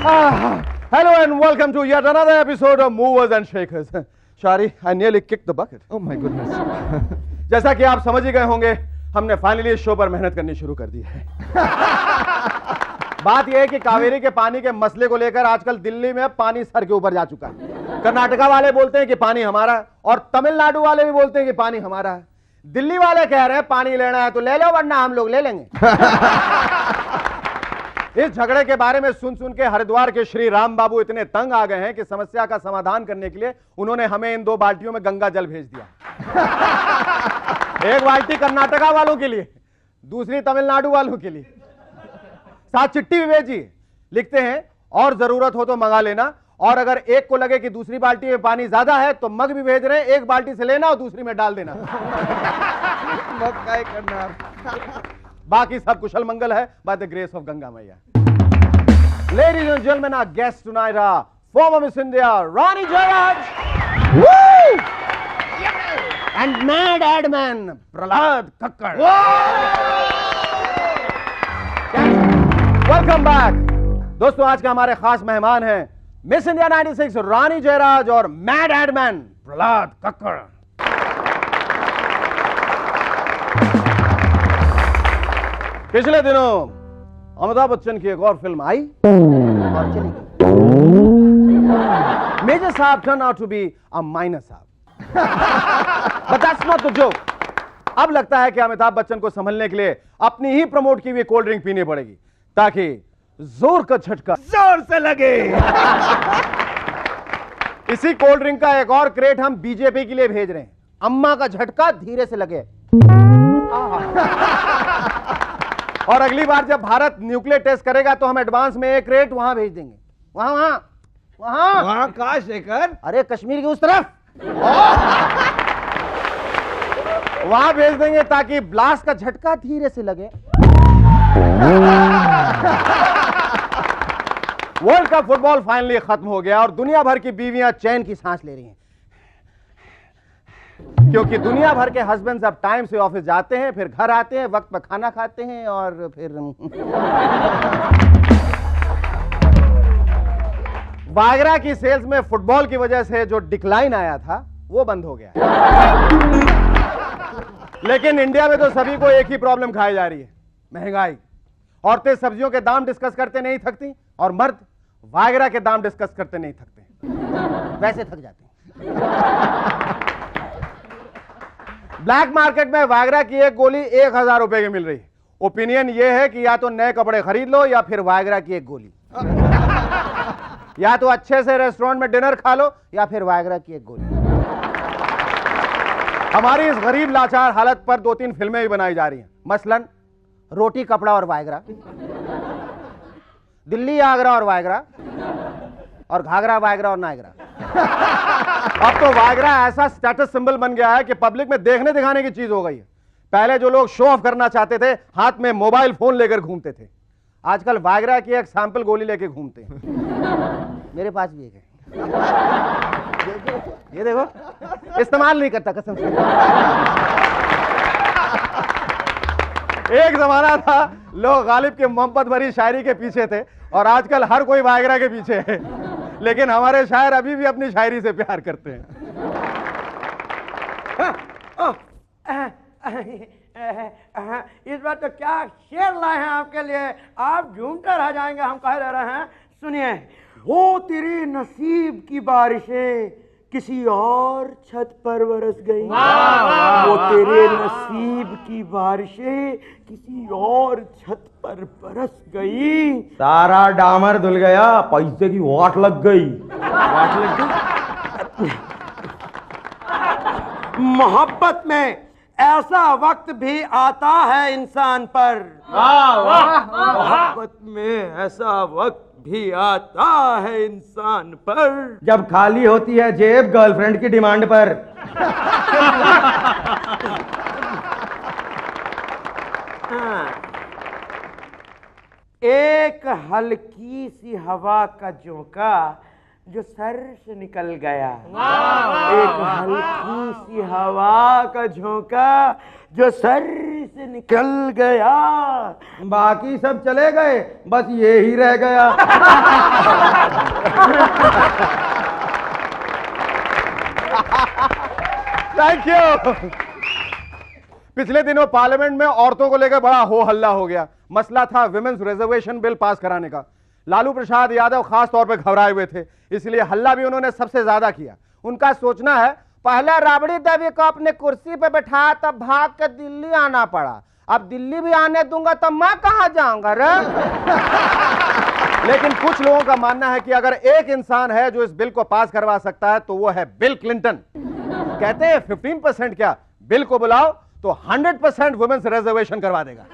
Hello and welcome to yet another episode of Movers and Shakers. Shari, I nearly kicked the bucket. Oh my goodness. जैसा कि आप समझ ही गए होंगे, हमने फाइनली इस शो पर मेहनत करनी शुरू कर दी है। बात यह है कि कावेरी के पानी के मसले को लेकर आजकल दिल्ली में पानी सर के ऊपर जा चुका है। कर्नाटका वाले बोलते हैं कि पानी हमारा है और तमिलनाडु वाले भी बोलते हैं कि पानी हमारा है। दिल्ली वाले कह रहे हैं पानी लेना है तो ले लो वरना हम लोग ले लेंगे। इस झगड़े के बारे में सुन सुन के हरिद्वार के श्री राम बाबू इतने तंग आ गए हैं कि समस्या का समाधान करने के लिए उन्होंने हमें इन 2 बाल्टियों में गंगा जल भेज दिया। एक बाल्टी कर्नाटका वालों के लिए, दूसरी तमिलनाडु वालों के लिए। साथ चिट्ठी भी भेजी, लिखते हैं और जरूरत हो तो मंगा लेना, और अगर एक को लगे कि दूसरी बाल्टी में पानी ज्यादा है तो मग भी भेज रहे हैं, एक बाल्टी से लेना और दूसरी में डाल देना। मग काय करणार? बाकी सब कुशल मंगल है by the grace of Ganga मैया। Ladies and gentlemen, our guests tonight are former Miss India Rani Jairaj and Mad Adman Prahlad Kakkad. Welcome back. दोस्तों, आज के हमारे खास मेहमान हैं मिस इंडिया 96 रानी जयराज और मैड एडमैन प्रहलाद कक्कड़। पिछले दिनों अमिताभ बच्चन की एक और फिल्म आई और चली गई। मेजर साहब turn out to be a minor साहब। But that's not the joke. अब लगता है कि अमिताभ बच्चन को संभलने के लिए अपनी ही प्रमोट की हुई कोल्ड ड्रिंक पीनी पड़ेगी ताकि जोर का झटका जोर से लगे। इसी कोल्ड ड्रिंक का एक और क्रेट हम बीजेपी के लिए भेज रहे हैं। अम्मा का झटका धीरे से लगे। और अगली बार जब भारत न्यूक्लियर टेस्ट करेगा तो हम एडवांस में एक क्रेट वहां भेज देंगे। वहां वहां वहां वहां कहां शेखर? अरे कश्मीर की उस तरफ वहां भेज देंगे ताकि ब्लास्ट का झटका धीरे से लगे। वर्ल्ड कप फुटबॉल फाइनली खत्म हो गया और दुनिया भर की बीवियां चैन की सांस ले रही हैं, क्योंकि दुनिया भर के हस्बैंड्स अब टाइम से ऑफिस जाते हैं, फिर घर आते हैं, वक्त पर खाना खाते हैं और फिर वागरा की सेल्स में फुटबॉल की वजह से जो डिक्लाइन आया था वो बंद हो गया। लेकिन इंडिया में तो सभी को एक ही प्रॉब्लम खाई जा रही है, महंगाई। औरतें सब्जियों के दाम डिस्कस करते नहीं थकती और मर्द वागरा के दाम डिस्कस करते नहीं थकते, वैसे थक जाते हैं। ब्लैक मार्केट में वागरा की एक गोली 1000 रुपए की मिल रही है। ओपिनियन यह है कि या तो नए कपड़े खरीद लो या फिर वागरा की एक गोली। या तो अच्छे से रेस्टोरेंट में डिनर खा लो या फिर वागरा की एक गोली। हमारी इस गरीब लाचार हालत पर 2-3 फिल्में भी बनाई जा रही हैं, मसलन रोटी कपड़ा और वागरा, दिल्ली आगरा और वागरा, और घाघरा वागरा और नायगरा। अब तो वागरा ऐसा स्टेटस सिंबल बन गया है कि पब्लिक में देखने दिखाने की चीज हो गई है। पहले जो लोग शो ऑफ करना चाहते थे हाथ में मोबाइल फोन लेकर घूमते थे, आजकल वागरा की एक सैंपल गोली लेकर घूमते हैं। मेरे पास भी एक है, ये देखो, इस्तेमाल नहीं करता कसम से। एक जमाना था लोग गालिब के मोहब्बत भरी शायरी के पीछे थे और आजकल हर कोई वागरा के पीछे है, लेकिन हमारे शायर अभी भी अपनी शायरी से प्यार करते हैं। इस बार तो क्या शेर लाए हैं आपके लिए, आप झूमते रह जाएंगे। हम कह दे रहे हैं, सुनिए। वो तेरे नसीब की बारिशें किसी और छत पर बरस गई, वो तेरे नसीब की बारिशें किसी और छत पर बरस गई। सारा डामर धुल गया, पैसे की वाट लग गई। वाट लग गई। मोहब्बत में ऐसा वक्त भी आता है इंसान पर, मोहब्बत में ऐसा वक्त भी आता है इंसान पर, जब खाली होती है जेब गर्लफ्रेंड की डिमांड पर। हाँ। एक हल्की सी हवा का झोंका जो सर से निकल गया, एक हल्की सी हवा का झोंका जो सर से निकल गया। बाकी सब चले गए, बस ये ही रह गया। Thank you. पिछले दिनों पार्लियामेंट में औरतों को लेकर बड़ा हो हल्ला हो गया। मसला था विमेन्स रिजर्वेशन बिल पास कराने का। लालू प्रसाद यादव खास तौर पर घबराए हुए थे, इसलिए हल्ला भी उन्होंने सबसे ज्यादा किया। उनका सोचना है, पहले राबड़ी देवी को अपने कुर्सी पे बैठाया, तब भाग के दिल्ली आना पड़ा, अब दिल्ली भी आने दूंगा तो मैं कहां जाऊंगा रे। लेकिन कुछ लोगों का मानना है कि अगर एक इंसान है जो इस बिल को पास करवा सकता है तो वो है बिल क्लिंटन। कहते हैं 15% क्या, बिल को बुलाओ तो 100% वुमेन्स रिजर्वेशन करवा देगा।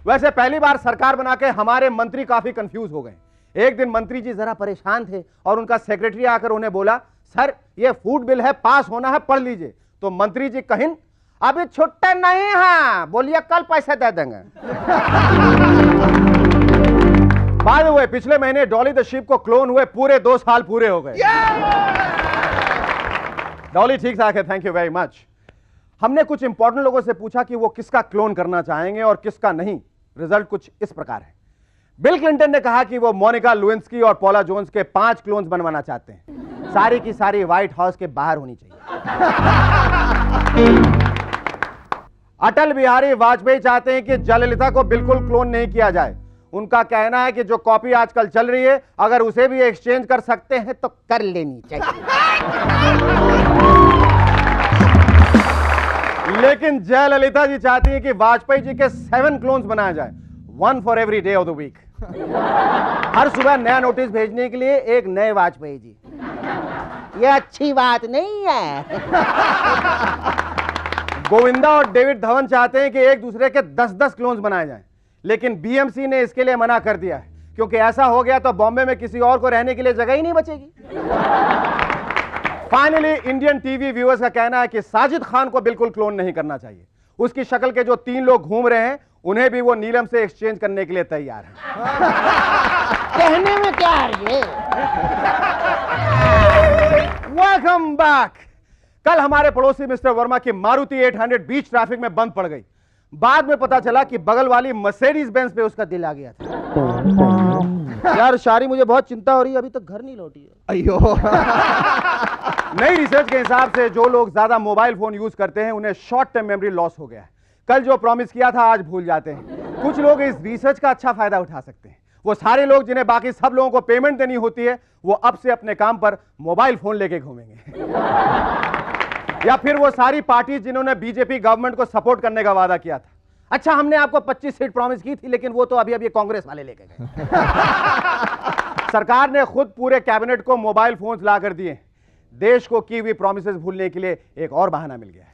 वैसे पहली बार सरकार बना के हमारे मंत्री काफी कंफ्यूज हो गए। एक दिन मंत्री जी जरा परेशान थे और उनका सेक्रेटरी आकर उन्हें बोला, सर ये फूड बिल है, पास होना है, पढ़ लीजिए। तो मंत्री जी कहिन, अभी छुट्टे नहीं है, बोलिए कल पैसे दे देंगे। बाय द वे, पिछले महीने डॉली द शिप को क्लोन हुए पूरे 2 साल पूरे हो गए। डॉली ठीक ठाक है, थैंक यू वेरी मच। हमने कुछ इंपॉर्टेंट लोगों से पूछा कि वो किसका क्लोन करना चाहेंगे और किसका नहीं। रिजल्ट कुछ इस प्रकार है। बिल क्लिंटन ने कहा कि वो मोनिका लुइंस्की और पॉला जोन्स के 5 क्लोन्स बनवाना चाहते हैं। सारी की सारी व्हाइट हाउस के बाहर होनी चाहिए। अटल बिहारी वाजपेयी चाहते हैं कि जयललिता को बिल्कुल क्लोन नहीं किया जाए। उनका कहना है कि जो कॉपी आजकल चल रही है, अगर उसे भी एक्सचेंज कर सकते हैं तो कर लेनी चाहिए। लेकिन जयललिता जी चाहती हैं कि वाजपेयी जी के 7 क्लोन्स बनाया जाए, 1 for every day of the week. हर सुबह नया नोटिस भेजने के लिए एक नए वाजपेयी जी। ये अच्छी बात नहीं है। गोविंदा और डेविड धवन चाहते हैं कि एक दूसरे के 10-10 क्लोन्स बनाए जाएं, लेकिन बीएमसी ने इसके लिए मना कर दिया है, क्योंकि ऐसा हो गया तो बॉम्बे में किसी और को रहने के लिए जगह ही नहीं बचेगी। फाइनली इंडियन टीवी व्यूअर्स का कहना है कि साजिद खान को बिल्कुल क्लोन नहीं करना चाहिए। उसकी शक्ल के जो 3 लोग घूम रहे हैं, उन्हें भी वो नीलम से एक्सचेंज करने के लिए तैयार है। कहने में क्या है ये। Welcome back. कल हमारे पड़ोसी मिस्टर वर्मा की मारुति 800 बीच ट्रैफिक में बंद पड़ गई। बाद में पता चला कि बगल वाली मर्सिडीज बेंज पे उसका दिल आ गया था। यार शारी, मुझे बहुत चिंता हो रही है, अभी तक घर नहीं लौटी है। अयो। नई रिसर्च के हिसाब से जो लोग ज्यादा मोबाइल फोन यूज करते हैं उन्हें शॉर्ट टर्म मेमोरी लॉस हो गया है। कल जो प्रॉमिस किया था आज भूल जाते हैं। कुछ लोग इस रिसर्च का अच्छा फायदा उठा सकते हैं। वो सारे लोग जिन्हें बाकी सब लोगों को पेमेंट देनी होती है, वो अब से अपने काम पर मोबाइल फोन लेके घूमेंगे। या फिर वो सारी पार्टी जिन्होंने बीजेपी गवर्नमेंट को सपोर्ट करने का वादा किया था। अच्छा, हमने आपको 25 सीट प्रॉमिस की थी, लेकिन वो तो अभी अभी कांग्रेस वाले लेके गए। सरकार ने खुद पूरे कैबिनेट को मोबाइल फोन्स ला कर दिए। देश को की हुई प्रॉमिसेस भूलने के लिए एक और बहाना मिल गया।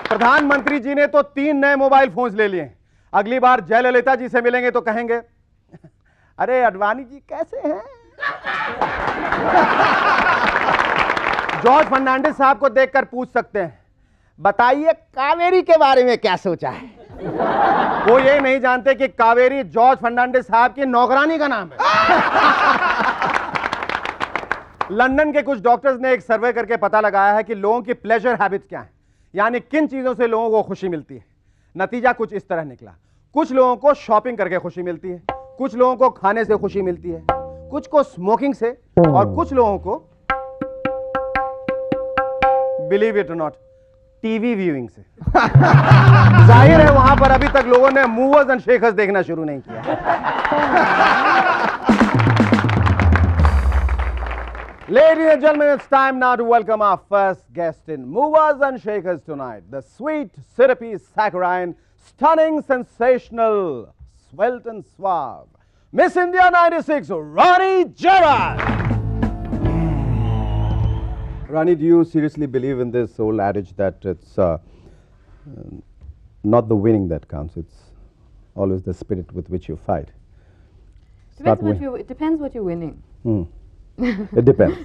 प्रधानमंत्री जी ने तो 3 नए मोबाइल फोन्स ले लिए। अगली बार जयललिता जी से मिलेंगे तो कहेंगे, अरे अडवाणी जी कैसे हैं। जॉर्ज फर्नांडिस साहब को देखकर पूछ सकते हैं, बताइए कावेरी के बारे में क्या सोचा है। वो ये नहीं जानते कि कावेरी जॉर्ज फर्नांडिस साहब की नौकरानी का नाम है। लंदन के कुछ डॉक्टर्स ने एक सर्वे करके पता लगाया है कि लोगों की प्लेजर हैबिट्स क्या हैं, यानी किन चीजों से लोगों को खुशी मिलती है। नतीजा कुछ इस तरह निकला। कुछ लोगों को शॉपिंग करके खुशी मिलती है, कुछ लोगों को खाने से खुशी मिलती है, कुछ को स्मोकिंग से, और कुछ लोगों को, बिलीव इट और नॉट, टीवी व्यूइंग से। जाहिर है वहां पर अभी तक लोगों ने मूवर्स एंड शेकर्स देखना शुरू नहीं किया। Ladies and gentlemen, it's time now to welcome our first guest in Movers and Shakers tonight. The sweet, syrupy, saccharine, stunning, sensational, svelte and suave, Miss India 96, Rani Gerard. Rani, do you seriously believe in this old adage that it's not the winning that counts, it's always the spirit with which you fight? It depends what you're winning. It depends.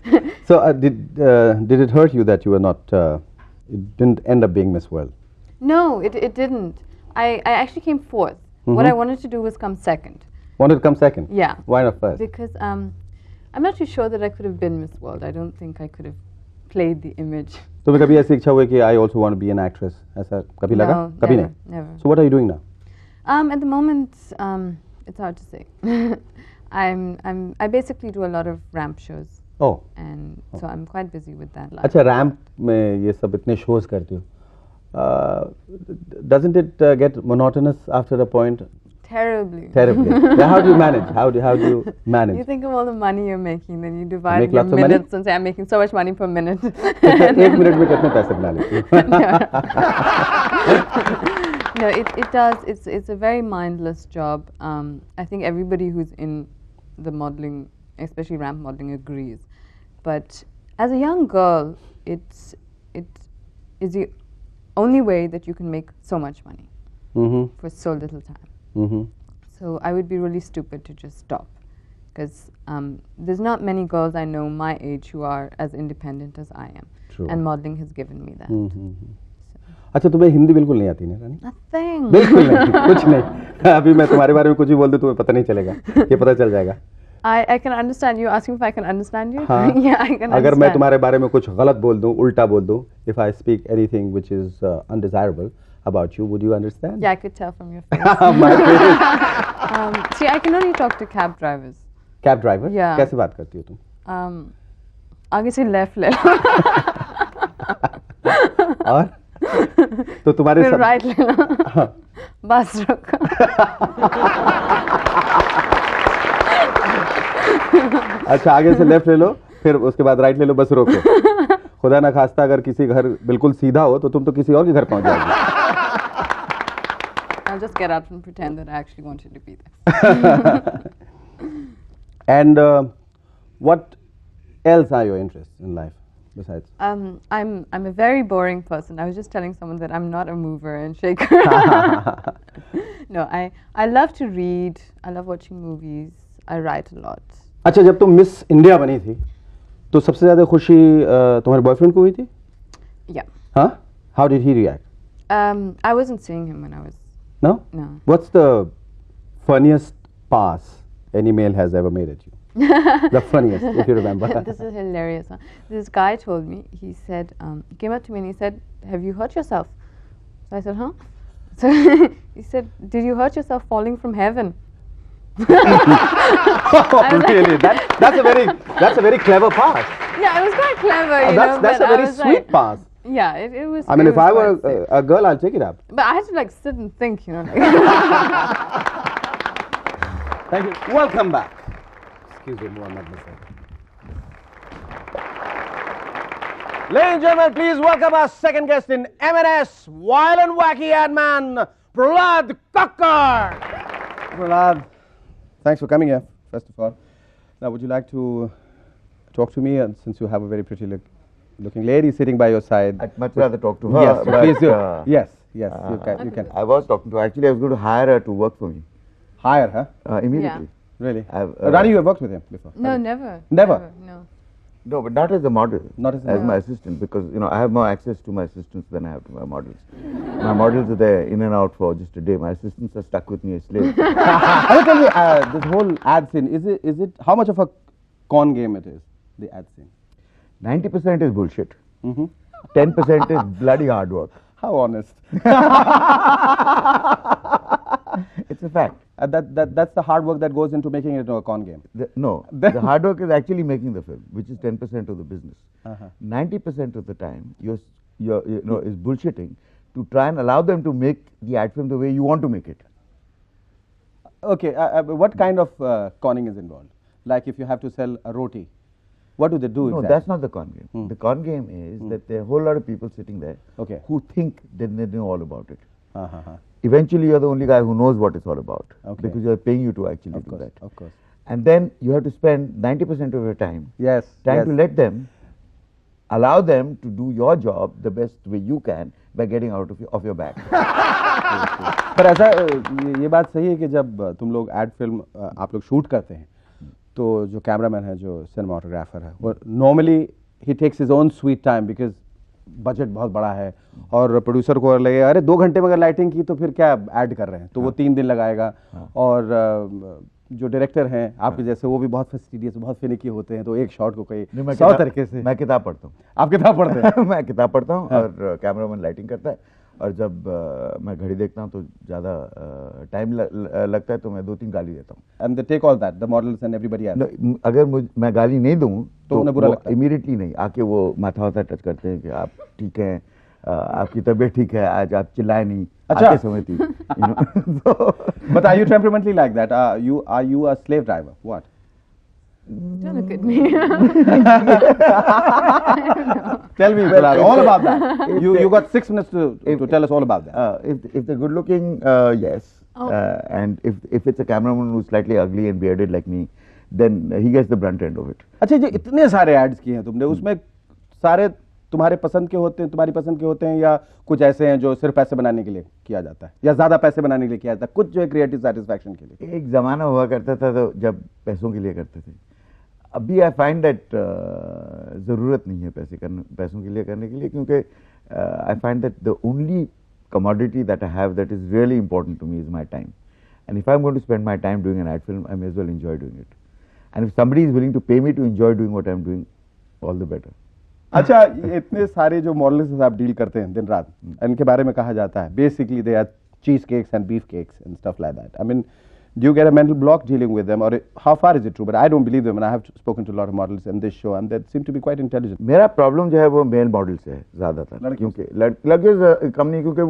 So did it hurt you that you were not, you didn't end up being Miss World? No, it didn't. I actually came fourth. What I wanted to do was come second. Wanted to come second? Yeah. Why not first? Because I'm not too sure that I could have been Miss World. I don't think I could have played the image. तुम्हें कभी ऐसी इच्छा हुई कि I also want to be an actress? ऐसा कभी लगा? No, कभी never, नहीं? never. So what are you doing now? At the moment, it's hard to say. I basically do a lot of ramp shows, Oh. and so I'm quite busy with that. अच्छा ramp में ये सब इतने shows करती हो. Doesn't it get monotonous after a point? Terribly. Terribly. Yeah, how do you manage? How do you manage? You think of all the money you're making, then you divide make your lots of money? minutes and say, I'm making so much money per minute. एक minute में कितने पैसे बना लेती हो? No, it does. It's a very mindless job. I think everybody who's in the modeling, especially ramp modeling, agrees. But as a young girl, it is the only way that you can make so much money Mm-hmm. for so little time. Mm-hmm. So I would be really stupid to just stop, because there's not many girls I know my age who are as independent as I am. True. And modeling has given me that. अच्छा तुम्हें हिंदी बिल्कुल नहीं आती ना रानी? Nothing. बिल्कुल नहीं, कुछ नहीं. अभी मैं तुम्हारे बारे में कुछ भी बोल दूं तुम्हें पता नहीं चलेगा. ये पता चल जाएगा. I can understand you asking if I can understand you. हाँ. Yeah, I can अगर मैं understand. तुम्हारे बारे में कुछ गलत बोल दूं, उल्टा बोल दूं, if I speak anything which is undesirable about you, would you understand? Yeah, I could tell from your face. My face. See, I can only talk to cab drivers. Cab driver? Yeah. कैसे बात करती हो तुम? आगे से left ले लो, और तो तुम्हारे फिर सब राइट ले लो, बस रुको. अच्छा आगे से लेफ्ट ले लो, फिर उसके बाद राइट ले लो, बस रोको. खुदा ना खास्ता अगर किसी घर बिल्कुल सीधा हो तो तुम तो किसी और के घर पहुंच जाओगे. I'll just get out and pretend that I actually wanted to be there. And what else are your interests in life besides? I'm a very boring person. I was just telling someone that I'm not a mover and shaker. No, I love to read. I love watching movies. I write a lot. अच्छा जब तुम miss India बनी थी तो सबसे ज्यादा खुशी तुम्हारे बॉयफ्रेंड को हुई थी? Yeah. हाँ? How did he react? I wasn't seeing him when I was. No? No. What's the funniest pass any male has ever made at you? The funniest, if you remember. This is hilarious. Huh? This guy told me, he said, he came up to me and he said, have you hurt yourself? So I said, huh? So he said, did you hurt yourself falling from heaven? Oh, really? That's a very clever pass. Yeah, it was quite clever, you That's know. a but I very was sweet like, pass. Yeah, it was. I mean, it if was I were quite sweet. a girl, I'll take it up. But I had to like sit and think, you know. Like Thank you. Welcome back. Excuse me, Muhammad Nasir. Ladies and gentlemen, please welcome our second guest in M&S, Wild and Wacky Ad Man, Prahlad Kakkar. Prahlad, thanks for coming here, first of all. Now, would you like to talk to me, since you have a very pretty looking lady sitting by your side? I'd much rather talk to her. Yes, but, please do. Yes, you can. I was talking to her. Actually, I was going to hire her to work for me Hire her? immediately. Really? I've, Rani, you have worked with him before? no, never. Never? No. No, but not as a model. Not as a model. my assistant, because I have more access to my assistants than I have to my models. My models are there in and out for just a day. My assistants are stuck with me as slaves. Tell me, this whole ad scene, is it how much of a con game it is, the ad scene? 90% is bullshit. Mm-hmm. 10% is bloody hard work. How honest. It's a fact. That's the hard work that goes into making it into a con game. The hard work is actually making the film, which is 10% of the business. 90% of the time, is bullshitting to try and allow them to make the ad film the way you want to make it. Okay, what kind of conning is involved? Like if you have to sell a roti, what do they do No, exactly? that's not the con game. The con game is that there are a whole lot of people sitting there Okay. who think that they know all about it. Uh-huh. Eventually, you're the only guy who knows what it's all about, Okay. because you're paying you to actually Of do course, that. of course. And then you have to spend 90% of your time Yes. trying yes. to let them, allow them to do your job the best way you can by getting out of your back. पर ऐसा ये बात सही है कि जब तुम लोग एड फिल्म आप लोग शूट करते हैं तो जो कैमरामैन है जो सिनेमाटोग्राफर है वो नॉर्मली ही takes his own sweet time because budget बहुत बड़ा है और प्रोड्यूसर को लगे अरे 2 घंटे में अगर लाइटिंग की तो फिर क्या ऐड कर रहे हैं तो वो 3 दिन लगाएगा और जो डायरेक्टर हैं आपके जैसे, वो भी बहुत फैस्टिडियस, बहुत फिनिकी होते हैं, तो एक शॉट को कई नहीं, मैं 100 तरीके से। मैं किताब पढ़ता हूँ। आप किताब पढ़ते हैं? मैं किताब पढ़ता हूँ और कैमरामैन लाइटिंग करता है, और जब मैं घड़ी देखता हूँ तो ज़्यादा टाइम लगता है तो मैं 2-3 गाली देता हूँ। And they take all that, the models and everybody else. अगर मैं गाली नहीं दूँ तो उन्हें बुरा लगता है? इमीडिएटली नहीं, आके वो माथा वाथा टच करते हैं कि आप ठीक हैं, आपकी तबीयत ठीक है, आज आप चिल्लाए नहीं। अच्छा। आते समय थी But are you temperamentally like that? Are you a slave driver? What? Don't look at me. Tell me, Bilal, all about that. You got 6 minutes to tell us all about that. if they're good looking, yes. Oh. And if it's a cameraman who's slightly ugly and bearded like me, then he gets the brunt end of it. अच्छा, जो इतने सारे ads किए हैं तुमने, उसमें सारे तुम्हारे पसंद के होते हैं, तुम्हारी पसंद के होते हैं, या कुछ ऐसे हैं जो सिर्फ पैसे बनाने के लिए किया जाता है, या ज्यादा पैसे बनाने के लिए किया जाता है, कुछ जो है क्रिएटिव सेटिस्फैक्शन के लिए? एक ज़माना हुआ करता था तो जब पैसों के लिए करते थे। अभी आई फाइंड दैट ज़रूरत नहीं है पैसों के लिए करने के लिए, क्योंकि I find that the only commodity that I have that is really important to me is my time. And if I'm going to spend my time doing an ad film, I may as well enjoy doing it. And if somebody is willing to pay me to enjoy doing what I'm doing, all the better. अच्छा, ये इतने सारे जो models से आप deal करते हैं दिन रात, इनके बारे में कहा जाता है बेसिकली दे आर चीज cakes and beef cakes and stuff like that. I mean, do you get a mental block dealing with them, or how far is it true? But I don't believe them, and I have spoken to a lot of models in this show, and they seem to be quite intelligent. मेरा problem जो है वो mail model से है ज़्यादातर, क्योंकि लड़के कम नहीं, क्योंकि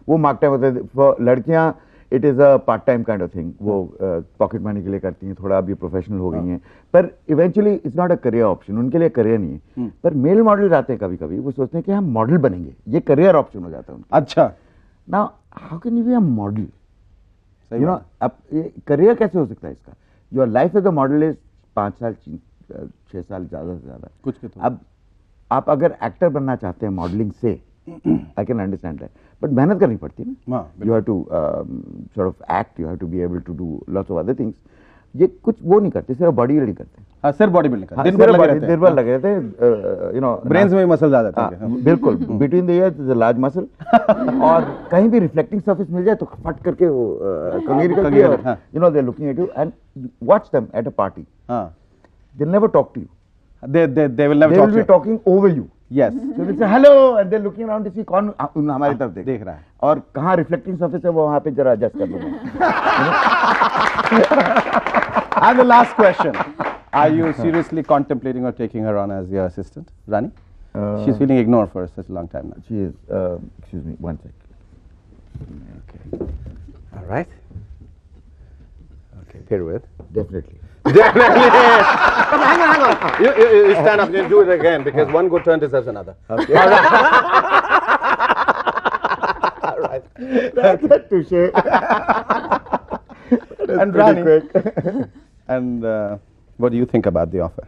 वो मार्क टाइम होता है। लड़कियाँ it is a part time kind of thing, वो पॉकेट मनी के लिए करती हैं, थोड़ा अभी प्रोफेशनल हो गई हैं, पर eventually it's not a career option, उनके लिए करियर नहीं है। पर मेल मॉडल आते हैं कभी कभी, वो सोचते हैं कि हम मॉडल बनेंगे, ये करियर ऑप्शन हो जाता है उनका। अच्छा, now how can you be a model? You know, अब ये करियर कैसे हो सकता है इसका? Your life as a model is 5 साल 6 साल ज़्यादा से ज़्यादा कुछ के तो। अब आप अगर एक्टर बनना चाहते हैं मॉडलिंग से, I can understand that, but मेहनत करनी पड़ती है ना। You have to sort of act, you have to be able to do lots of other things. ये कुछ वो नहीं करते, सिर्फ बॉडी बिल्डिंग करते हैं। हाँ, सिर्फ बॉडी बिल्डिंग दिन भर लगे रहते हैं, यू नो, ब्रेन्स में भी मसल आ जाते हैं। बिल्कुल, between the years is a large muscle, और कहीं भी रिफ्लेक्टिंग सरफेस मिल जाए तो फट करके वो कंगीर करती है, और you know they are looking at you and watch them at a party, they never talk to you, they will never they talk will to be you. talking over you. Yes. So they say hello and they're looking around to see कौन हमारी तरफ देख रहा है, और कहाँ reflecting surface है वो वहाँ पे जरा एडजस्ट कर दूंगा। And the last question, are you seriously contemplating or taking her on as your assistant, Rani? She's feeling ignored for such a long time now. She is, excuse me, one sec. Okay. All right. Okay, pirouette. Definitely. Definitely. Come, hang on. You stand up and do it again, because one good turn deserves another. Okay. All right. That's a touche. And Rani. And what do you think about the offer?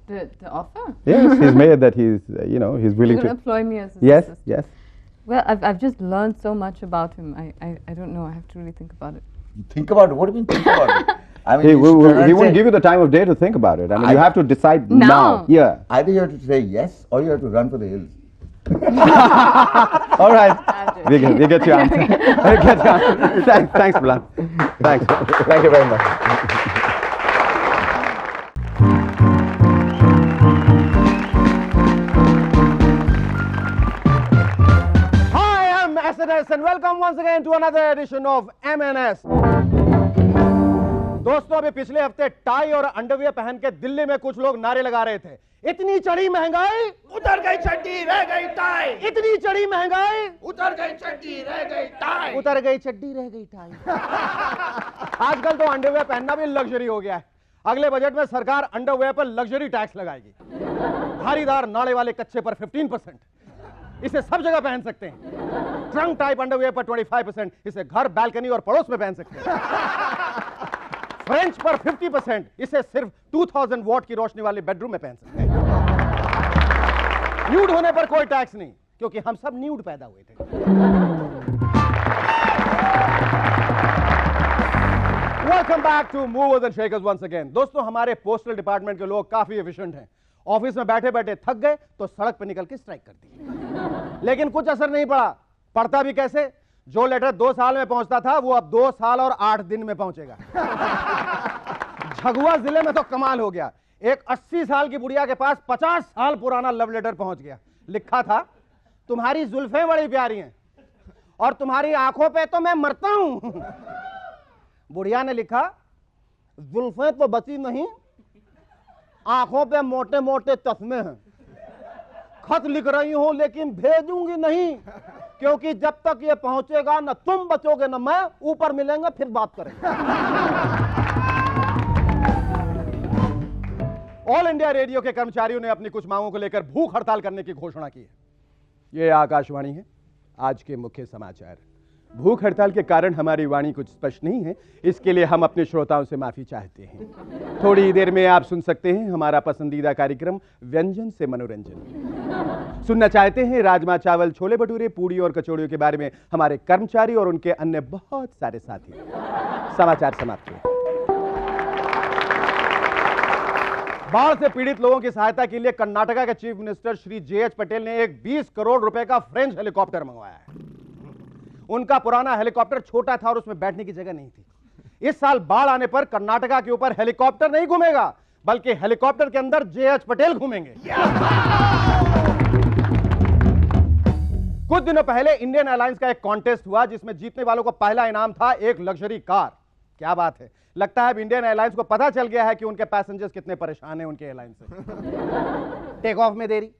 The offer? Yes, he's made that he's, you know, he's willing You're to. going to employ me as his Yes, assistant? yes. Well, I've just learned so much about him. I don't know. I have to really think about it. Think about it. What do you mean think about it? I mean, He, you should not he won't say- give you the time of day to think about it. I mean, you have to decide Now. now. Yeah. Either you have to say yes or you have to run for the hills. All right. We get your answer. We get your answer. Thanks, Bilal. Thanks. Thank you very much. Hi, I'm SNS and welcome once again to another edition of MNS. दोस्तों, अभी पिछले हफ्ते tie और underwear पहन के दिल्ली में कुछ लोग नारे लगा रहे थे, इतनी चढ़ी महंगाई, उतर गई चड्डी रह गई टाई, इतनी चढ़ी महंगाई, उतर गई चड्डी रह गई टाई। उतर गई चड्डी रह गई टाई। आजकल तो अंडरवियर पहनना भी लग्जरी हो गया है। अगले बजट में सरकार अंडरवियर पर लग्जरी टैक्स लगाएगी। धारीदार नाड़े वाले कच्चे पर 15%, इसे सब जगह पहन सकते हैं। ट्रंक टाइप अंडरवियर पर 25%, इसे घर, बालकनी और पड़ोस में पहन सकते हैं। फ्रेंच पर 50%, इसे सिर्फ 2000 वॉट की रोशनी वाले बेडरूम में पहन सकते हैं। न्यूड होने पर कोई टैक्स नहीं, क्योंकि हम सब न्यूड पैदा हुए थे। Welcome back to movers and shakers once again. दोस्तों, हमारे पोस्टल डिपार्टमेंट के लोग काफी एफिशिएंट हैं। ऑफिस में बैठे बैठे थक गए तो सड़क पर निकल के स्ट्राइक कर दी, लेकिन कुछ असर नहीं पड़ा। पड़ता भी कैसे? जो लेटर 2 साल में पहुंचता था वो अब 2 साल और 8 दिन में पहुंचेगा। झगुआ जिले में तो कमाल हो गया। एक 80 साल की बुढ़िया के पास 50 साल पुराना लव लेटर पहुंच गया। लिखा था, तुम्हारी जुल्फें बड़ी प्यारी हैं और तुम्हारी आंखों पे तो मैं मरता हूं। बुढ़िया ने लिखा, जुल्फें तो बची नहीं, आंखों पे मोटे मोटे चश्मे हैं। खत लिख रही हूं लेकिन भेजूंगी नहीं, क्योंकि जब तक ये पहुंचेगा न तुम बचोगे न मैं। ऊपर मिलेंगे फिर बात करेंगे। ऑल इंडिया रेडियो के कर्मचारियों ने अपनी कुछ मांगों को लेकर भूख हड़ताल करने की घोषणा की है। ये आकाशवाणी है, आज के मुख्य समाचार। भूख हड़ताल के कारण हमारी वाणी कुछ स्पष्ट नहीं है, इसके लिए हम अपने श्रोताओं से माफी चाहते हैं। थोड़ी देर में आप सुन सकते हैं हमारा पसंदीदा कार्यक्रम व्यंजन से मनोरंजन। सुनना चाहते हैं राजमा चावल, छोले भटूरे, पूड़ी और कचौड़ियों के बारे में हमारे कर्मचारी और उनके अन्य बहुत सारे साथी। समाचार समाप्त हुए। बाढ़ से पीड़ित लोगों की सहायता के लिए कर्नाटका के chief minister Shri JH. Patel ने एक 20 करोड़ रुपए का फ्रेंच हेलीकॉप्टर मंगवाया है। उनका पुराना हेलीकॉप्टर छोटा था और उसमें बैठने की जगह नहीं थी। इस साल बाढ़ आने पर कर्नाटका के ऊपर हेलीकॉप्टर नहीं घूमेगा, बल्कि हेलीकॉप्टर के अंदर जे.एच. पटेल घूमेंगे। कुछ दिनों पहले इंडियन एयरलाइंस का एक कॉन्टेस्ट हुआ जिसमें जीतने वालों को पहला इनाम था एक लग्जरी कार। क्या बात है, लगता है अब इंडियन एयरलाइंस को पता चल गया है कि उनके पैसेंजर्स कितने परेशान हैं उनके एयरलाइन से। टेक ऑफ में देरी,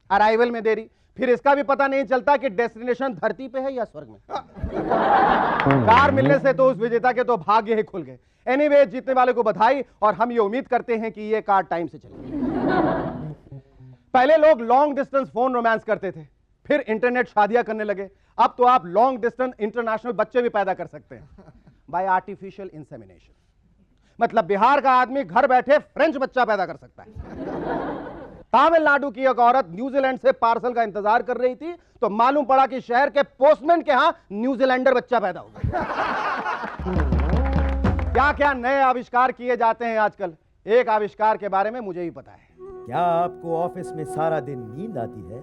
अराइवल में देरी, फिर इसका भी पता नहीं चलता कि डेस्टिनेशन धरती पे है या स्वर्ग में। कार मिलने से तो उस विजेता के तो भाग्य ही खुल गए। एनीवे, जीतने वाले को बधाई और हम ये उम्मीद करते हैं कि ये कार टाइम से चलेगी। पहले लोग लॉन्ग डिस्टेंस फोन रोमांस करते थे, फिर इंटरनेट शादियां करने लगे। अब तो आप लॉन्ग डिस्टेंस इंटरनेशनल बच्चे भी पैदा कर सकते हैं बाय आर्टिफिशियल इंसेमिनेशन। मतलब बिहार का आदमी घर बैठे फ्रेंच बच्चा पैदा कर सकता है। तमिलनाडु की एक औरत न्यूजीलैंड से पार्सल का इंतजार कर रही थी तो मालूम पड़ा कि शहर के पोस्टमैन के यहां न्यूजीलैंडर बच्चा पैदा हो गया। क्या क्या नए आविष्कार किए जाते हैं आजकल। एक आविष्कार के बारे में मुझे ही पता है। क्या आपको ऑफिस में सारा दिन नींद आती है?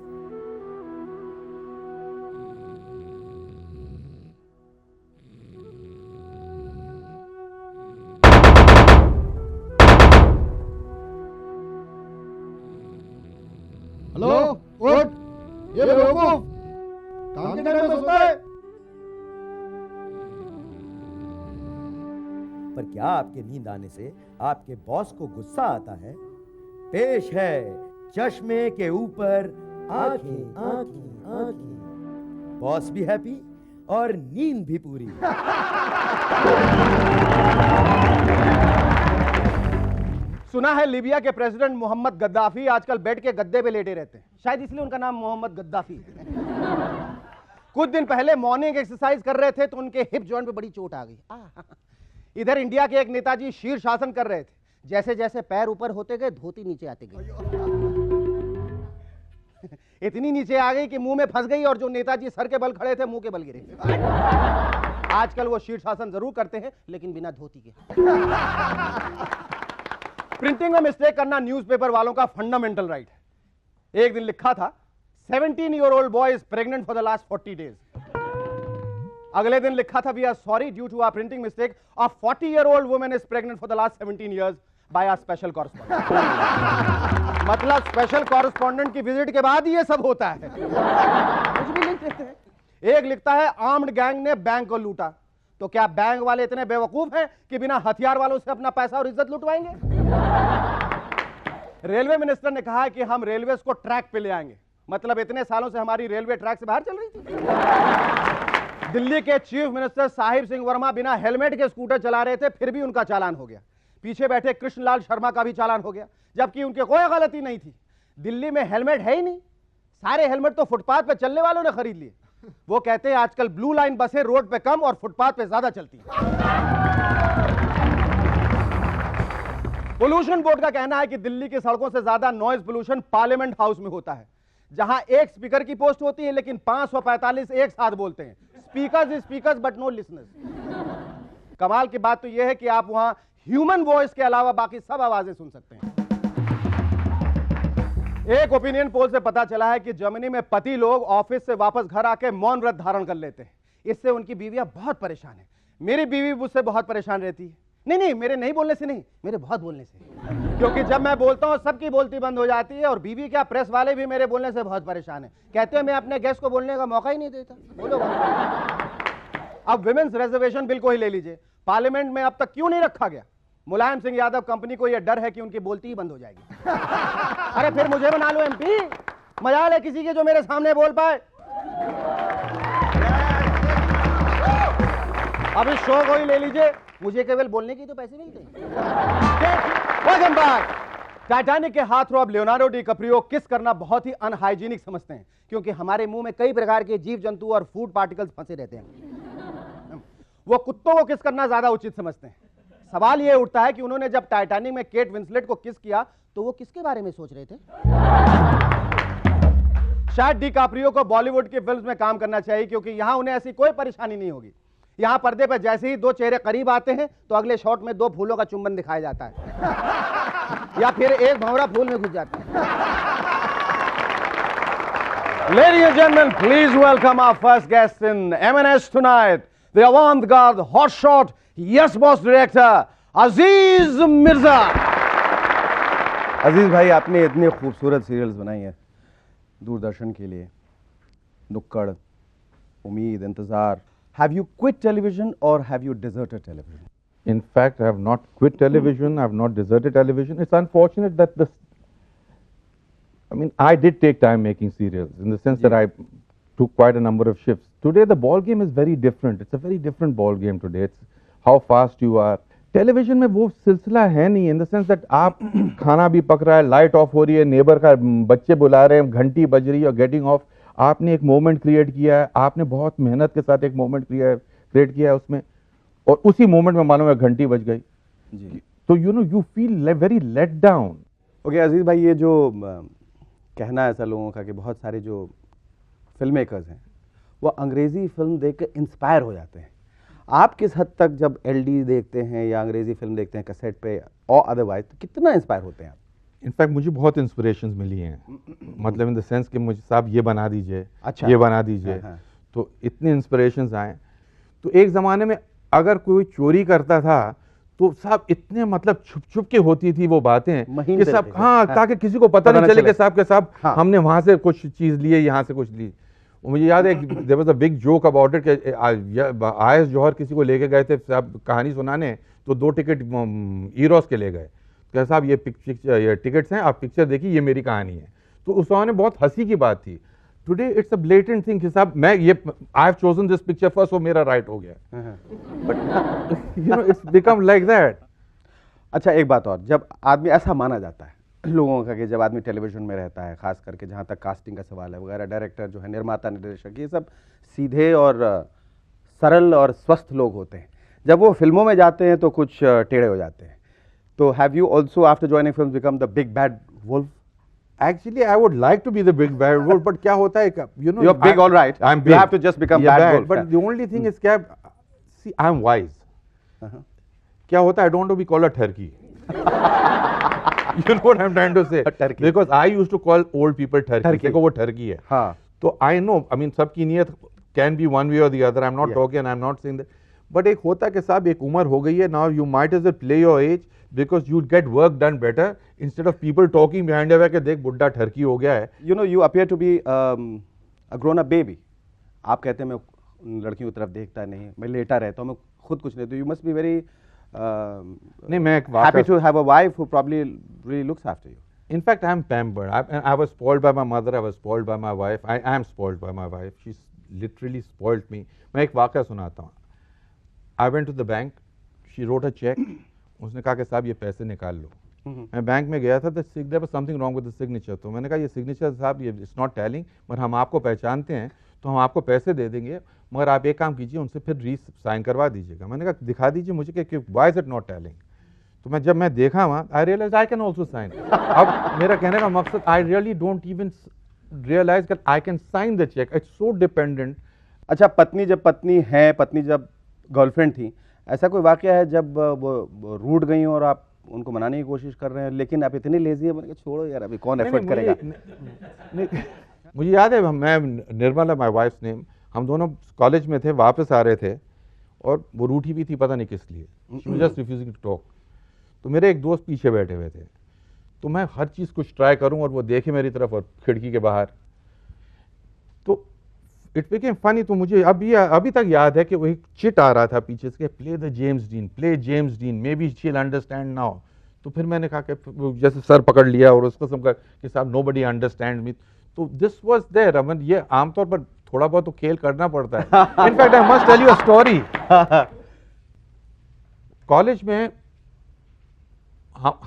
हेलो, उठ, ये बेवकूफ काम के टाइम में सोता है। पर क्या आपके नींद आने से आपके बॉस को गुस्सा आता है? पेश है चश्मे के ऊपर आंखें, आंखें, आंखें। बॉस भी हैप्पी और नींद भी पूरी। सुना है लीबिया के प्रेसिडेंट मोहम्मद गद्दाफी आजकल बेड के गद्दे पे लेटे रहते हैं, शायद इसलिए उनका नाम मोहम्मद गद्दाफी है। कुछ दिन पहले मॉर्निंग एक्सरसाइज कर रहे थे तो उनके हिप जॉइंट पे बड़ी चोट आ गई। इधर इंडिया के एक नेताजी शीर्षासन कर रहे थे, जैसे जैसे पैर ऊपर होते गए धोती नीचे आते गई। इतनी नीचे आ गई कि मुंह में फंस गई और जो नेताजी सर के बल खड़े थे मुंह के बल गिरे। आजकल वो शीर्षासन जरूर करते हैं लेकिन बिना धोती के। प्रिंटिंग में मिस्टेक करना न्यूज़पेपर वालों का फंडामेंटल राइट है। एक दिन लिखा था 17-year-old boy is pregnant for the last 40 days। अगले दिन लिखा था we are sorry due to our printing mistake a 40-year-old woman is pregnant for the last 17 years by a special correspondent। मतलब स्पेशल कॉरेस्पॉन्डेंट की visit के बाद ये सब होता है। कुछ भी लिख देते हैं। एक लिखता है आर्म्ड गैंग ने बैंक को लूटा, तो क्या बैंक वाले इतने बेवकूफ हैं कि बिना हथियार वालों से अपना पैसा और इज्जत लुटवाएंगे? रेलवे मिनिस्टर ने कहा है कि हम रेलवे को ट्रैक पे ले आएंगे। मतलब इतने सालों से हमारी रेलवे ट्रैक से बाहर चल रही थी। दिल्ली के चीफ मिनिस्टर साहिब सिंह वर्मा बिना हेलमेट के स्कूटर चला रहे थे, फिर भी उनका चालान हो गया। पीछे बैठे कृष्णलाल शर्मा का भी चालान हो गया, जबकि उनकी कोई गलती नहीं थी। दिल्ली में हेलमेट है ही नहीं, सारे हेलमेट तो फुटपाथ पे चलने वालों ने खरीद लिए। वो कहते हैं आजकल ब्लू लाइन बसें रोड पे कम और फुटपाथ पे ज्यादा चलती हैं। पोल्यूशन बोर्ड का कहना है कि दिल्ली की सड़कों से ज्यादा नॉइज पोल्यूशन पार्लियामेंट हाउस में होता है, जहां एक स्पीकर की पोस्ट होती है लेकिन 545 एक साथ बोलते हैं। Speakers but no listeners. कमाल की बात तो यह है कि आप वहां ह्यूमन वॉइस के अलावा बाकी सब आवाजें सुन सकते हैं। एक ओपिनियन पोल से पता चला है कि जर्मनी में पति लोग ऑफिस से वापस घर आके मौन व्रत धारण कर लेते हैं। इससे उनकी बीवियां बहुत परेशान है। मेरी बीवी मुझसे बहुत परेशान रहती है। नहीं नहीं, मेरे नहीं बोलने से नहीं, मेरे बहुत बोलने से। क्योंकि जब मैं बोलता हूँ सबकी बोलती बंद हो जाती है, और बीबी क्या प्रेस वाले भी मेरे बोलने से बहुत परेशान है। कहते हैं मैं अपने गेस्ट को बोलने का मौका ही नहीं देता। बोलो अब विमेंस रिजर्वेशन बिल को ही ले लीजिए, पार्लियामेंट में अब तक क्यों नहीं रखा गया? मुलायम सिंह यादव कंपनी को यह डर है कि उनकी बोलती ही बंद हो जाएगी। अरे फिर मुझे बना लो एमपी, मजाल है किसी के जो मेरे सामने बोल पाए। अब इस शो को ही ले लीजिए, मुझे केवल बोलने की तो पैसे मिलते हैं। टाइटैनिक के हाथों अब लियोनार्डो डिकैप्रियो किस करना बहुत ही अनहाइजीनिक समझते हैं, क्योंकि हमारे मुंह में कई प्रकार के जीव जंतु और फूड पार्टिकल्स फंसे रहते हैं। वो कुत्तों को किस करना ज्यादा उचित समझते हैं। सवाल यह उठता है कि उन्होंने जब टाइटैनिक में केट विंसलेट को किस किया तो वो किसके बारे में सोच रहे थे? शायद डिकैप्रियो को बॉलीवुड की फिल्म्स में काम करना चाहिए, क्योंकि यहां उन्हें ऐसी कोई परेशानी नहीं होगी। यहां पर्दे पर जैसे ही दो चेहरे करीब आते हैं तो अगले शॉट में दो फूलों का चुंबन दिखाया जाता है या फिर एक भंवरा फूल में घुस जाता है। Ladies and gentlemen, please welcome our first guest in M&S tonight, the avant-garde hotshot Yes Boss director अजीज मिर्जा। अजीज भाई, आपने इतनी खूबसूरत सीरियल्स बनाई हैं दूरदर्शन के लिए, नुक्कड़, उम्मीद, इंतजार। Have you quit television or have you deserted television? In fact, I have not quit television. I have not deserted television. It's unfortunate that I did take time making serials in the sense that I took quite a number of shifts. Today, the ball game is very different. It's a very different ball game today. It's how fast you are. Television में वो सिलसिला है नहीं, in the sense that आप खाना भी पक रहा है, लाइट ऑफ हो रही है, नेबर का बच्चे बुला रहे हैं, घंटी बज रही है और गेटिंग ऑफ, आपने एक मोमेंट क्रिएट किया है, आपने बहुत मेहनत के साथ एक मोमेंट क्रिएट किया है उसमें, और उसी मोमेंट में मालूम है घंटी बज गई जी। तो you feel very let down. Okay Aziz भाई, ये जो कहना है ऐसा लोगों का कि बहुत सारे जो फिल्म मेकर्स हैं वो अंग्रेजी फिल्म देख के इंस्पायर हो जाते हैं, आप किस हद तक जब एलडी देखते हैं या अंग्रेजी फिल्म देखते हैं कैसेट पे और अदरवाइज, तो कितना इंस्पायर होते हैं आप? इनफैक्ट मुझे बहुत इंस्पिरेशंस मिली हैं, मतलब इन द सेंस कि मुझे साहब ये बना दीजिए, अच्छा, ये बना दीजिए, तो इतने इंस्पिरेशंस आए। तो एक ज़माने में अगर कोई चोरी करता था तो साहब इतने मतलब छुप छुप के होती थी वो बातें कि साहब हाँ, ताकि किसी को पता नहीं चले कि साहब के साहब हमने वहाँ से कुछ चीज़ ली है, यहाँ से कुछ ली। मुझे याद है there was a big joke about it कि आयस जौहर किसी को लेके गए थे साहब कहानी सुनाने, तो 2 टिकट ईरोस के ले गए, क्या साहब ये टिकट्स हैं, आप पिक्चर देखिए, ये मेरी कहानी है। तो उस समय बहुत हंसी की बात थी। Today it's a blatant thing कि साहब मैं ये I have chosen this picture first, वो मेरा राइट हो गया, but you know it's become like that. अच्छा एक बात और, जब आदमी, ऐसा माना जाता है लोगों का कि जब आदमी टेलीविजन में रहता है, खास करके जहाँ तक कास्टिंग का सवाल है वगैरह, डायरेक्टर जो है, निर्माता, निर्देशक, ये सब सीधे और सरल और स्वस्थ लोग होते हैं। जब वो फिल्मों में जाते हैं तो कुछ टेढ़े हो जाते हैं। तो have you also after joining film become the big bad wolf? Actually, I would like to be the big bad wolf, but क्या होता है, you know, you're big, all right. I'm big. You have to just become bad wolf. But the only thing is क्या, see, I'm wise. क्या होता है, I don't want to be called a turkey. You know what I'm trying to say? Because I used to call old people turkey. देखो वो turkey है. हाँ. तो I know, I mean सबकी नीयत can be one way or the other. I'm not talking, I'm not saying that. But एक होता है कि साहब एक उम्र हो गई है, now you might as well play your age because you'd get work done better instead of people talking behind your back कि देख बुड्ढा ठरकी हो गया है। You know, you appear to be a grown up baby. आप कहते हैं मैं लड़कियों की तरफ देखता नहीं, मैं लेटा रहता हूँ, मैं खुद कुछ नहीं। तो you must be very नहीं, मैं happy to have a wife who probably really looks after you. In fact, I'm pampered. I was spoiled by my mother. I was spoiled by my wife. I am spoiled by my wife. She's literally spoiled me. मैं एक वाक़या सुनाता हूँ। I went to the bank. She wrote a check. उसने कहा कि साहब ये पैसे निकाल लो। मैं बैंक में गया था, there was something wrong with the signature. तो मैंने कहा ये सिग्नेचर साहब ये इट्स नॉट टैलिंग, पर हम आपको पहचानते हैं तो हम आपको पैसे दे देंगे, मगर आप एक काम कीजिए, उनसे फिर साइन करवा दीजिएगा। मैंने कहा दिखा दीजिए मुझे कि why is it not telling. तो जब मैं देखा वहाँ, I realise I can also sign. अब मेरा कहने का मकसद, I really don't even realise that I can sign the cheque, it's so dependent. अच्छा, पत्नी जब पत्नी है, पत्नी जब गर्लफ्रेंड थी, ऐसा कोई वाकया है जब वो रूठ गई और आप उनको मनाने की कोशिश कर रहे हैं, लेकिन आप इतनी लेजी है, मैंने कहा छोड़ो यार, अभी कौन एफर्ट करेगा? मुझे याद है, मैं निर्मला, माय वाइफ्स नेम, हम दोनों कॉलेज में थे, वापस आ रहे थे और वो रूठी भी थी, पता नहीं किस लिए, she was just refusing to talk. तो मेरे एक दोस्त पीछे बैठे हुए थे, तो मैं हर चीज़ कुछ ट्राई करूं और वो देखे मेरी तरफ और खिड़की के बाहर, तो इट बिकेम फनी। तो मुझे अभी तक याद है कि वो एक चिट आ रहा था पीछे से, play the James dean, play James dean, may be she will understand now. तो फिर मैंने कहा कि जैसे सर पकड़ लिया और उस किस्म का कि साहब नोबडी अंडरस्टैंड मी। तो दिस वाज देयर। अमन, ये आमतौर पर थोड़ा बहुत तो खेल करना पड़ता है। In fact I must tell you a story. College में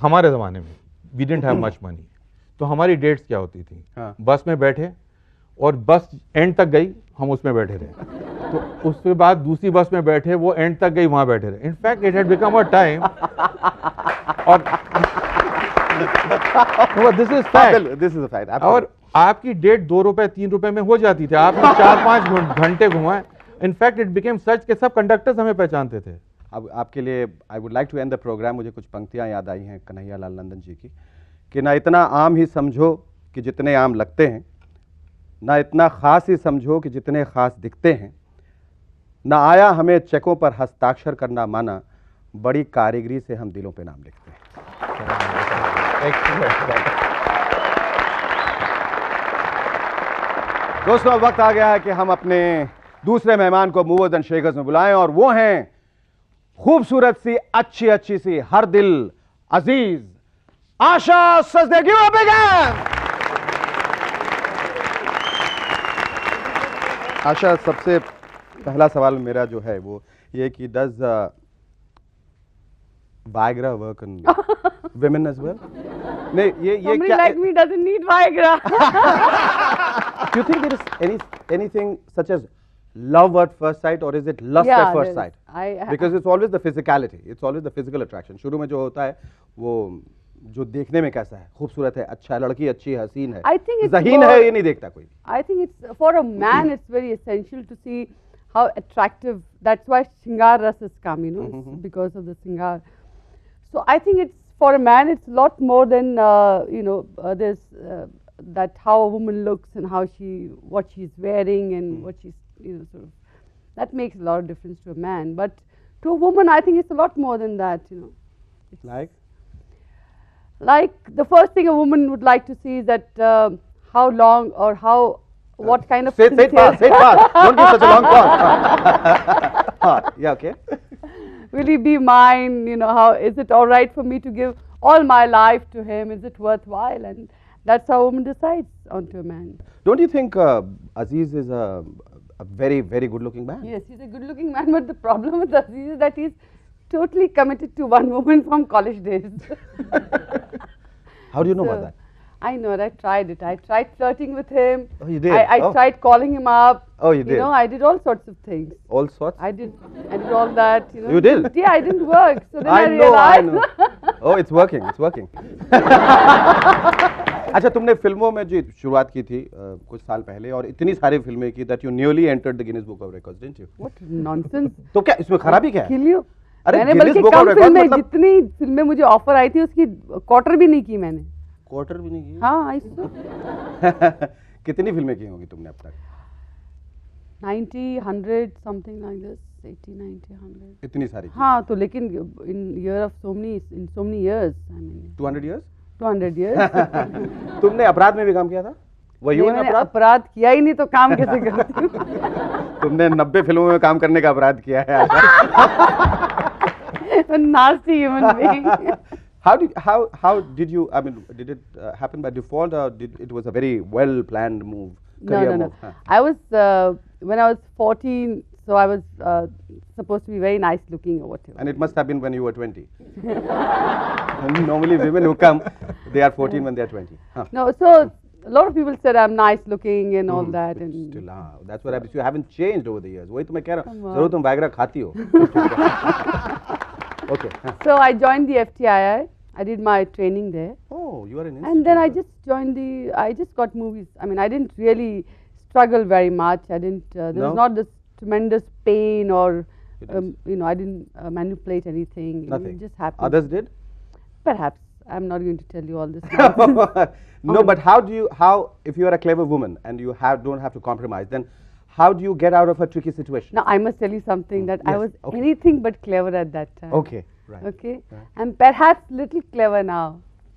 हमारे ज़माने में we didn't have much money, तो हमारी डेट्स क्या होती थी, बस में बैठे और बस एंड तक गई, हम उसमें बैठे रहे, तो उसके बाद दूसरी बस में बैठे, वो एंड तक गई, वहां बैठे रहे। In fact it had become a time, और दिस इज फैक्ट, और आपकी डेट 2 रुपए 3 रुपए में हो जाती थी, आपने 4-5 घंटे घुमाए। इनफैक्ट इट बिकेम सच के सब कंडक्टर्स हमें पहचानते थे। अब आपके लिए I would like to end the programme. मुझे कुछ पंक्तियां याद आई हैं कन्हैया लाल नंदन जी की, कि ना इतना आम ही समझो कि जितने आम लगते हैं, ना इतना खास ही समझो कि जितने खास दिखते हैं, ना आया हमें चेकों पर हस्ताक्षर करना माना, बड़ी कारीगरी से हम दिलों पे नाम लिखते हैं। दोस्तों, अब वक्त आ गया है कि हम अपने दूसरे मेहमान को मूवर्स एंड शेकर्स में बुलाएं, और वो हैं खूबसूरत सी, अच्छी अच्छी सी, हर दिल अजीज आशा सचदेव। आशा, सबसे पहला सवाल मेरा जो है वो ये कि does Viagra work on women as well? नहीं, ये Somebody क्या? like me doesn't need Viagra. Do you think there is anything such as love at first sight, or is it lust Yeah, at first there is. sight? Because it's always the physicality, it's always the physical attraction. शुरू में जो होता है वो जो देखने में कैसा है, खूबसूरत है, अच्छा है, लड़की अच्छी है, हसीन है, I think it's ज़हीन more- है, ये नहीं देखता कोई। I think it's for a man. It's very essential to see how attractive. That's why Shingar Ras has come. It's because of the Shingar. So I think it's for a man. It's a lot more than there's that how a woman looks and what she's wearing and what she's sort of. That makes a lot of difference to a man. But to a woman, I think it's a lot more than that. It's like the first thing a woman would like to see is that how long or what kind of Say it fast, say it fast. Don't give such a long pause. Yeah, okay. Will he be mine? How is it all right for me to give all my life to him? Is it worthwhile? And that's how a woman decides onto a man. Don't you think Aziz is a very, very good-looking man? Yes, he's a good-looking man, but the problem with Aziz is that he's totally committed to one woman from college days. How do you know about that? I know it. I tried it. I tried flirting with him. Oh, you did? I tried calling him up. Oh, you did? I did all sorts of things. All sorts? I did all that. You did? Yeah, it didn't work. So then I I realized. know. Oh, it's working. It's working. अच्छा, तुमने फिल्मों में जो शुरुआत की थी कुछ साल पहले, और इतनी सारी फिल्में की that you nearly entered the Guinness Book of Records, didn't you? What nonsense. तो क्या इसमें खराबी क्या है? Kill you. अरे मैंने Guinness बल्कि Book of कम Records फिल्में, मतलब जितनी फिल्में मुझे ऑफर आई थी उसकी क्वार्टर भी नहीं की मैंने. क्वार्टर भी नहीं की? हाँ, I saw. कितनी फिल्में की होंगी तुमने अब तक? 90, 100, something like this. 80, 90, 100. इतनी सारी? हाँ, तो लेकिन in so many years, I mean. 200 years? 200 years. तुमने अपराध में भी काम किया था? वही नहीं, हुआ ना मैंने अपराध? अपराध किया ही नहीं तो काम कैसे करती हूँ? तुमने 90 फिल्मों में काम करने का अपराध किया है आशा। Nasty human being. How did you, I mean, did it happen by default, or it was a very well planned move? Career No. move? Huh. I was when I was 14, so I was supposed to be very nice looking or whatever. And it must have been when you were 20. Normally women who come, they are 14 when they are 20. Huh. No, so a lot of people said I'm nice looking and all that, and Still, that's what happens. You haven't changed over the years. वही तो मैं कह रहा हूँ. Come on. जरूर तुम Viagra खाती हो. Okay. Huh. so I joined the FTII. I did my training there. Oh, you are an And then I institute. just I just got movies. I mean, I didn't really struggle very much. I didn't, there No? was not this tremendous pain or, It is. I didn't manipulate anything. Nothing. It just happened. Others did? Perhaps. I'm not going to tell you all this nonsense. No, but how, if you are a clever woman and you don't have to compromise, then how do you get out of a tricky situation? Now I must tell you something that I Yes, was okay. anything but clever at that time. Okay, right. Okay, and perhaps little clever now,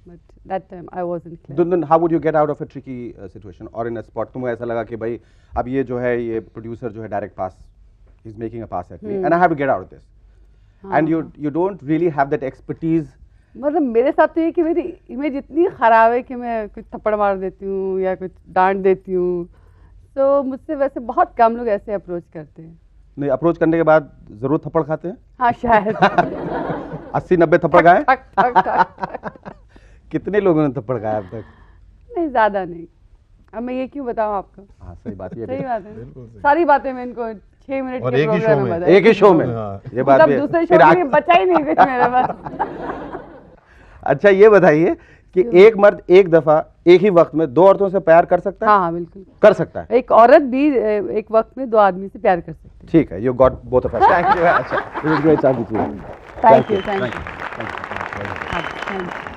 but that time I wasn't clever. Then how would you get out of a tricky situation or in a spot? तुम्हें ऐसा लगा कि भाई अब ये जो है ये producer जो है direct pass, he's making a pass at me and I have to get out of this. And you don't really have that expertise. मतलब मेरे साथ तो ये कि मेरी इमेज इतनी खराब है कि मैं कुछ थप्पड़ मार देती हूँ या कुछ डांट देती हूँ, तो मुझसे वैसे बहुत कम लोग ऐसे अप्रोच करते हैं. नहीं अप्रोच करने के बाद जरूर थप्पड़ खाते हैं. हाँ शायद. 80-90 थप्पड़ खाए. ठक, ठक, ठक. कितने लोगों ने थप्पड़ खाया अब तक? नहीं ज़्यादा नहीं. अब मैं ये क्यों बताऊँ आपको? हाँ सही बात ये सही बात है. सारी बातें मैं इनको 6 मिनट और के एक ही प्रोग्राम शो में में. बताई. एक ही शो में ये बात मतलब भी है. दूसरे फिर शो आग- के लिए बचा ही नहीं कुछ मेरे पास. अच्छा ये बताइए कि एक मर्द एक दफा एक ही वक्त में 2 औरतों से प्यार कर सकता है? हाँ हाँ बिल्कुल. कर सकता है. एक औरत भी एक वक्त में 2 आदमी से प्यार कर सकती है. ठीक है, you got both of us. Thank you. अच्छा, it was great talking to you. Thank you. Thank you. हाँ, thank you.